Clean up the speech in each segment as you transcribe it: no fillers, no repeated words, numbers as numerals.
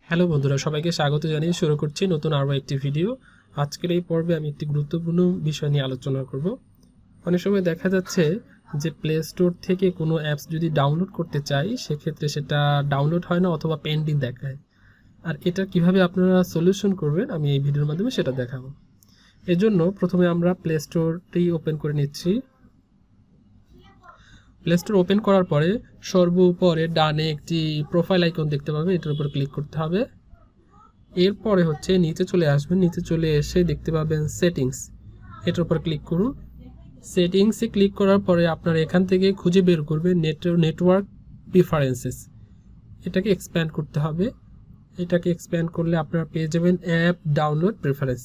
Hello বন্ধুরা, সবাইকে স্বাগত জানিয়ে শুরু করছি নতুন আরও একটি ভিডিও। আজকের এই পর্বে আমি একটি গুরুত্বপূর্ণ বিষয় নিয়ে আলোচনা করব। অনেক সময় দেখা যাচ্ছে যে প্লে স্টোর থেকে কোনো অ্যাপস যদি ডাউনলোড করতে চাই, সেক্ষেত্রে সেটা ডাউনলোড হয় না অথবা পেন্ডিং দেখায়। আর এটা কিভাবে আপনারা সলিউশন করবেন আমি এই ভিডিওর মাধ্যমে সেটা দেখাবো। এজন্য প্রথমে আমরা প্লে স্টোরটি ওপেন করে নিচ্ছি। প্লে স্টোর ওপেন করার পরে সর্বোপরে ডানে একটি প্রোফাইল আইকন দেখতে পাবেন, এটার উপর ক্লিক করতে হবে। এরপরে হচ্ছে নিচে চলে আসবেন, নিচে চলে এসে দেখতে পাবেন সেটিংস, এটার উপর ক্লিক করুন। সেটিংসে ক্লিক করার পরে আপনার এখান থেকে খুঁজে বের করবেন নেটওয়ার্ক প্রিফারেন্সেস, এটাকে এক্সপ্যান্ড করতে হবে। এটাকে এক্সপ্যান্ড করলে আপনারা পেয়ে যাবেন অ্যাপ ডাউনলোড প্রেফারেন্স,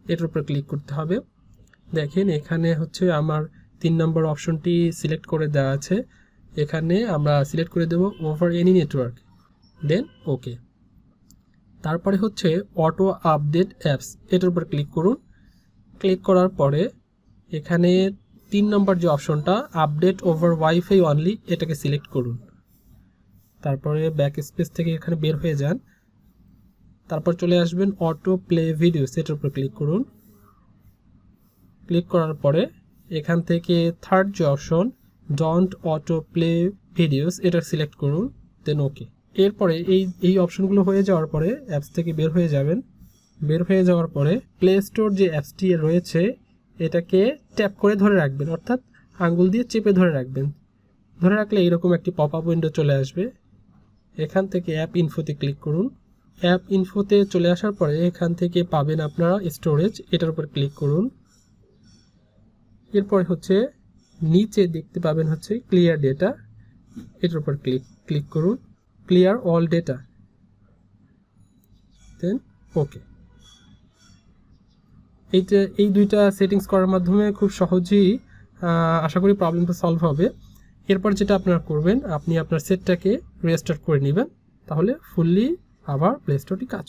এটার উপর ক্লিক করতে হবে। দেখেন এখানে হচ্ছে আমার 3 নম্বর অপশনটি সিলেক্ট করে দেওয়া আছে। এখানে আমরা সিলেক্ট করে দেব ওভার এনি নেটওয়ার্ক, দেন ওকে। তারপরে হচ্ছে অটো আপডেট অ্যাপস, এটার উপর ক্লিক করুন। ক্লিক করার পরে এখানে 3 নম্বর যে অপশনটা আপডেট ওভার ওয়াইফাই অনলি, এটাকে সিলেক্ট করুন। তারপরে ব্যাক স্পেস থেকে এখানে বের হয়ে যান। তারপর চলে আসবেন অটো প্লে ভিডিওস, এটার উপর ক্লিক করুন। ক্লিক করার পরে এখান থেকে থার্ড যে option don't auto play videos, এটা সিলেক্ট করুন, দেন ওকে। এরপরে এই অপশনগুলো হয়ে যাওয়ার পরে অ্যাপস থেকে বের হয়ে যাবেন। বের হয়ে যাওয়ার পরে প্লে স্টোর যে অ্যাপসটি রয়েছে এটাকে ট্যাপ করে ধরে রাখবেন, অর্থাৎ আঙ্গুল দিয়ে চেপে ধরে রাখবেন। ধরে রাখলে এইরকম একটি পপ আপ উইন্ডো চলে আসবে। এখান থেকে অ্যাপ ইনফোতে ক্লিক করুন। অ্যাপ ইনফোতে চলে আসার পরে এখান থেকে পাবেন আপনারা স্টোরেজ, এটার উপর ক্লিক করুন। এরপরে হচ্ছে নিচে দেখতে পাবেন হচ্ছে ক্লিয়ার ডেটা, এটার উপর ক্লিক করুন। ক্লিয়ার অল ডেটা, দেন ওকে। এই দুইটা সেটিংস করার মাধ্যমে খুব সহজেই আশা করি প্রবলেমটা সলভ হবে। এরপর যেটা আপনারা করবেন, আপনি আপনার সেটটাকে রেস্টার্ট করে নেবেন, তাহলে ফুললি আবার প্লে স্টোরটি কাজ